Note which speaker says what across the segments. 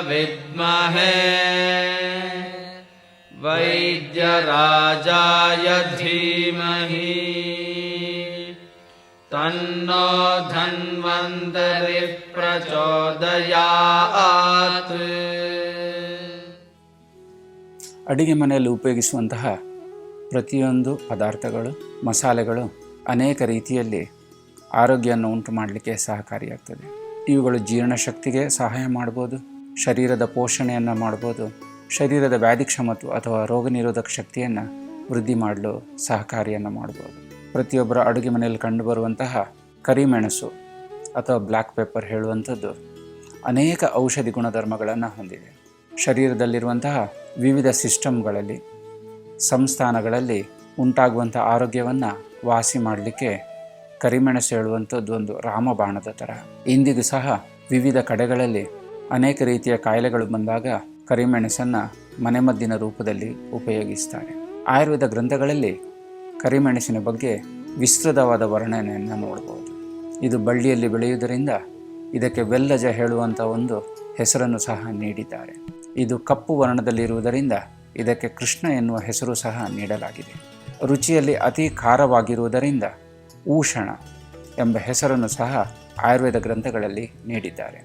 Speaker 1: ವಿದ್ಮಹೇ ವೈದ್ಯರಾಜಾಯ ಧೀಮಹಿ ತನ್ನೋ ಧನ್ವಂತರಿ ಪ್ರಚೋದಯಾತ್.
Speaker 2: ಅಡಿಗೆ ಮನೆಯಲ್ಲಿ ಉಪಯೋಗಿಸುವಂತಹ ಪ್ರತಿಯೊಂದು ಪದಾರ್ಥಗಳು, ಮಸಾಲೆಗಳು ಅನೇಕ ರೀತಿಯಲ್ಲಿ ಆರೋಗ್ಯವನ್ನು ಉಂಟು ಮಾಡಲಿಕ್ಕೆ ಸಹಕಾರಿಯಾಗ್ತದೆ. ಇವುಗಳು ಜೀರ್ಣಶಕ್ತಿಗೆ ಸಹಾಯ ಮಾಡ್ಬೋದು, ಶರೀರದ ಪೋಷಣೆಯನ್ನು ಮಾಡ್ಬೋದು, ಶರೀರದ ವ್ಯಾಧಿಕ್ಷಮತೆ ಅಥವಾ ರೋಗ ನಿರೋಧಕ ಶಕ್ತಿಯನ್ನು ವೃದ್ಧಿ ಮಾಡಲು ಸಹಕಾರಿಯನ್ನು ಮಾಡ್ಬೋದು. ಪ್ರತಿಯೊಬ್ಬರ ಅಡುಗೆ ಮನೆಯಲ್ಲಿ ಕಂಡುಬರುವಂತಹ ಕರಿಮೆಣಸು ಅಥವಾ ಬ್ಲ್ಯಾಕ್ ಪೆಪ್ಪರ್ ಹೇಳುವಂಥದ್ದು ಅನೇಕ ಔಷಧಿ ಗುಣಧರ್ಮಗಳನ್ನು ಹೊಂದಿದೆ. ಶರೀರದಲ್ಲಿರುವಂತಹ ವಿವಿಧ ಸಿಸ್ಟಮ್ಗಳಲ್ಲಿ, ಸಂಸ್ಥಾನಗಳಲ್ಲಿ ಉಂಟಾಗುವಂಥ ಆರೋಗ್ಯವನ್ನು ವಾಸಿ ಮಾಡಲಿಕ್ಕೆ ಕರಿಮೆಣಸು ಹೇಳುವಂಥದ್ದು ಒಂದು ರಾಮಬಾಣದ ಥರ. ಇಂದಿಗೂ ಸಹ ವಿವಿಧ ಕಡೆಗಳಲ್ಲಿ ಅನೇಕ ರೀತಿಯ ಕಾಯಿಲೆಗಳು ಬಂದಾಗ ಕರಿಮೆಣಸನ್ನು ಮನೆಮದ್ದಿನ ರೂಪದಲ್ಲಿ ಉಪಯೋಗಿಸ್ತಾರೆ. ಆಯುರ್ವೇದ ಗ್ರಂಥಗಳಲ್ಲಿ ಕರಿಮೆಣಸಿನ ಬಗ್ಗೆ ವಿಸ್ತೃತವಾದ ವರ್ಣನೆಯನ್ನು ನೋಡ್ಬೋದು. ಇದು ಬಳ್ಳಿಯಲ್ಲಿ ಬೆಳೆಯುವುದರಿಂದ ಇದಕ್ಕೆ ವೆಲ್ಲಜ ಹೇಳುವಂಥ ಒಂದು ಹೆಸರನ್ನು ಸಹ ನೀಡಿದ್ದಾರೆ. ಇದು ಕಪ್ಪು ವರ್ಣದಲ್ಲಿರುವುದರಿಂದ ಇದಕ್ಕೆ ಕೃಷ್ಣ ಎನ್ನುವ ಹೆಸರು ಸಹ ನೀಡಲಾಗಿದೆ. ರುಚಿಯಲ್ಲಿ ಅತಿ ಖಾರವಾಗಿರುವುದರಿಂದ ಊಷಣ ಎಂಬ ಹೆಸರನ್ನು ಸಹ ಆಯುರ್ವೇದ ಗ್ರಂಥಗಳಲ್ಲಿ ನೀಡಿದ್ದಾರೆ.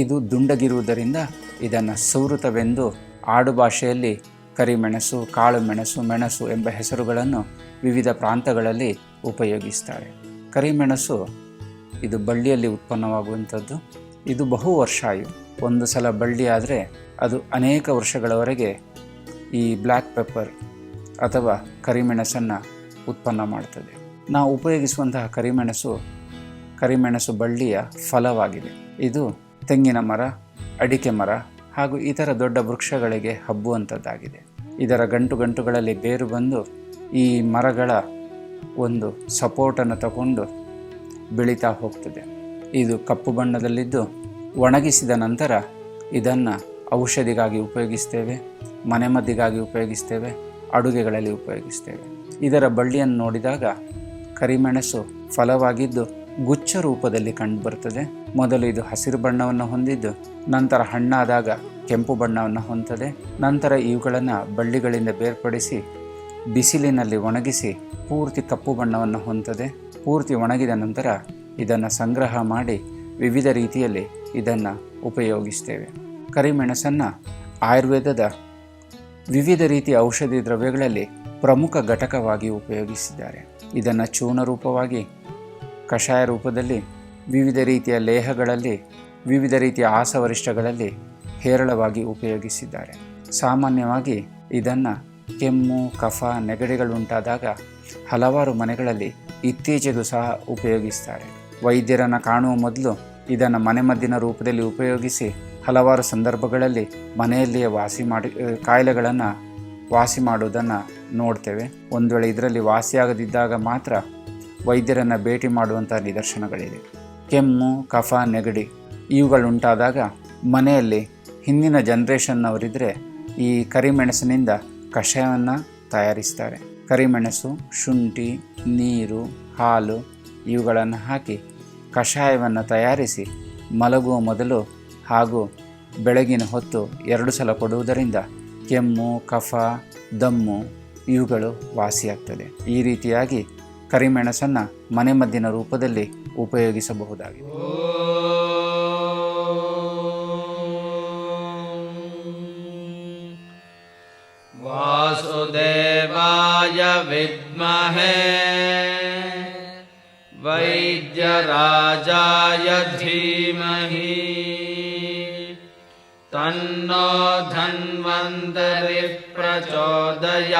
Speaker 2: ಇದು ದುಂಡಗಿರುವುದರಿಂದ ಇದನ್ನು ಸೌಋತವೆಂದು ಆಡುಭಾಷೆಯಲ್ಲಿ ಕರಿಮೆಣಸು, ಕಾಳು ಮೆಣಸು, ಮೆಣಸು ಎಂಬ ಹೆಸರುಗಳನ್ನು ವಿವಿಧ ಪ್ರಾಂತಗಳಲ್ಲಿ ಉಪಯೋಗಿಸ್ತಾರೆ. ಕರಿಮೆಣಸು ಇದು ಬಳ್ಳಿಯಲ್ಲಿ ಉತ್ಪನ್ನವಾಗುವಂಥದ್ದು. ಇದು ಬಹು ವರ್ಷಾಯು. ಒಂದು ಸಲ ಬಳ್ಳಿ ಆದರೆ ಅದು ಅನೇಕ ವರ್ಷಗಳವರೆಗೆ ಈ ಬ್ಲ್ಯಾಕ್ ಪೆಪ್ಪರ್ ಅಥವಾ ಕರಿಮೆಣಸನ್ನು ಉತ್ಪನ್ನ ಮಾಡ್ತದೆ. ನಾವು ಉಪಯೋಗಿಸುವಂತಹ ಕರಿಮೆಣಸು ಬಳ್ಳಿಯ ಫಲವಾಗಿದೆ. ಇದು ತೆಂಗಿನ ಮರ, ಅಡಿಕೆ ಮರ ಹಾಗೂ ಇತರ ದೊಡ್ಡ ವೃಕ್ಷಗಳಿಗೆ ಹಬ್ಬುವಂಥದ್ದಾಗಿದೆ. ಇದರ ಗಂಟುಗಳಲ್ಲಿ ಬೇರು ಬಂದು ಈ ಮರಗಳ ಒಂದು ಸಪೋರ್ಟನ್ನು ತಗೊಂಡು ಬೆಳೀತಾ ಹೋಗ್ತದೆ. ಇದು ಕಪ್ಪು ಬಣ್ಣದಲ್ಲಿದ್ದು ಒಣಗಿಸಿದ ನಂತರ ಇದನ್ನು ಔಷಧಿಗಾಗಿ ಉಪಯೋಗಿಸ್ತೇವೆ, ಮನೆಮದ್ದಿಗಾಗಿ ಉಪಯೋಗಿಸ್ತೇವೆ, ಅಡುಗೆಗಳಲ್ಲಿ ಉಪಯೋಗಿಸ್ತೇವೆ. ಇದರ ಬಳ್ಳಿಯನ್ನು ನೋಡಿದಾಗ ಕರಿಮೆಣಸು ಫಲವಾಗಿದ್ದು ಗುಚ್ಛ ರೂಪದಲ್ಲಿ ಕಂಡುಬರ್ತದೆ. ಮೊದಲು ಇದು ಹಸಿರು ಬಣ್ಣವನ್ನು ಹೊಂದಿದ್ದು ನಂತರ ಹಣ್ಣಾದಾಗ ಕೆಂಪು ಬಣ್ಣವನ್ನು ಹೊಂದದೆ. ನಂತರ ಇವುಗಳನ್ನು ಬಳ್ಳಿಗಳಿಂದ ಬೇರ್ಪಡಿಸಿ ಬಿಸಿಲಿನಲ್ಲಿ ಒಣಗಿಸಿ ಪೂರ್ತಿ ಕಪ್ಪು ಬಣ್ಣವನ್ನು ಹೊಂದದೆ. ಪೂರ್ತಿ ಒಣಗಿದ ನಂತರ ಇದನ್ನು ಸಂಗ್ರಹ ಮಾಡಿ ವಿವಿಧ ರೀತಿಯಲ್ಲಿ ಇದನ್ನು ಉಪಯೋಗಿಸ್ತೇವೆ. ಕರಿಮೆಣಸನ್ನು ಆಯುರ್ವೇದದ ವಿವಿಧ ರೀತಿಯ ಔಷಧಿ ದ್ರವ್ಯಗಳಲ್ಲಿ ಪ್ರಮುಖ ಘಟಕವಾಗಿ ಉಪಯೋಗಿಸಿದ್ದಾರೆ. ಇದನ್ನು ಚೂರ್ಣ ರೂಪವಾಗಿ, ಕಷಾಯ ರೂಪದಲ್ಲಿ, ವಿವಿಧ ರೀತಿಯ ಲೇಹಗಳಲ್ಲಿ, ವಿವಿಧ ರೀತಿಯ ಆಸವರಿಷ್ಟಗಳಲ್ಲಿ ಹೇರಳವಾಗಿ ಉಪಯೋಗಿಸಿದ್ದಾರೆ. ಸಾಮಾನ್ಯವಾಗಿ ಇದನ್ನು ಕೆಮ್ಮು, ಕಫ, ನೆಗಡಿಗಳುಂಟಾದಾಗ ಹಲವಾರು ಮನೆಗಳಲ್ಲಿ ಇತ್ತೀಚೆಗೂ ಸಹ ಉಪಯೋಗಿಸ್ತಾರೆ. ವೈದ್ಯರನ್ನು ಕಾಣುವ ಮೊದಲು ಇದನ್ನು ಮನೆಮದ್ದಿನ ರೂಪದಲ್ಲಿ ಉಪಯೋಗಿಸಿ ಹಲವಾರು ಸಂದರ್ಭಗಳಲ್ಲಿ ಮನೆಯಲ್ಲಿಯೇ ಕಾಯಿಲೆಗಳನ್ನು ವಾಸಿ ಮಾಡುವುದನ್ನು ನೋಡ್ತೇವೆ. ಒಂದು ವೇಳೆ ಇದರಲ್ಲಿ ವಾಸಿಯಾಗದಿದ್ದಾಗ ಮಾತ್ರ ವೈದ್ಯರನ್ನು ಭೇಟಿ ಮಾಡುವಂಥ ನಿದರ್ಶನಗಳಿವೆ. ಕೆಮ್ಮು, ಕಫ, ನೆಗಡಿ ಇವುಗಳುಂಟಾದಾಗ ಮನೆಯಲ್ಲಿ ಹಿಂದಿನ ಜನ್ರೇಷನ್ನವರಿದ್ದರೆ ಈ ಕರಿಮೆಣಸಿನಿಂದ ಕಷಾಯವನ್ನು ತಯಾರಿಸ್ತಾರೆ. ಕರಿಮೆಣಸು, ಶುಂಠಿ, ನೀರು, ಹಾಲು ಇವುಗಳನ್ನು ಹಾಕಿ ಕಷಾಯವನ್ನು ತಯಾರಿಸಿ ಮಲಗುವ ಮೊದಲು ಹಾಗೂ ಬೆಳಗಿನ ಹೊತ್ತು 2 ಸಲ ಕೊಡುವುದರಿಂದ ಕೆಮ್ಮು, ಕಫ, ದಮ್ಮು ಇವುಗಳು ವಾಸಿಯಾಗ್ತದೆ. ಈ ರೀತಿಯಾಗಿ ಕರಿಮೆಣಸನ್ನು ಮನೆಮದ್ದಿನ ರೂಪದಲ್ಲಿ ಉಪಯೋಗಿಸಬಹುದಾಗಿದೆ.
Speaker 1: ವಾಸುದೇವಾಯ ವಿದ್ಮಹೇ ವೈದ್ಯರಾಜಾಯ ಧೀಮಹಿ ತನ್ನೋ ಧನ್ವಂತರಿ ಪ್ರಚೋದಯಾತ್.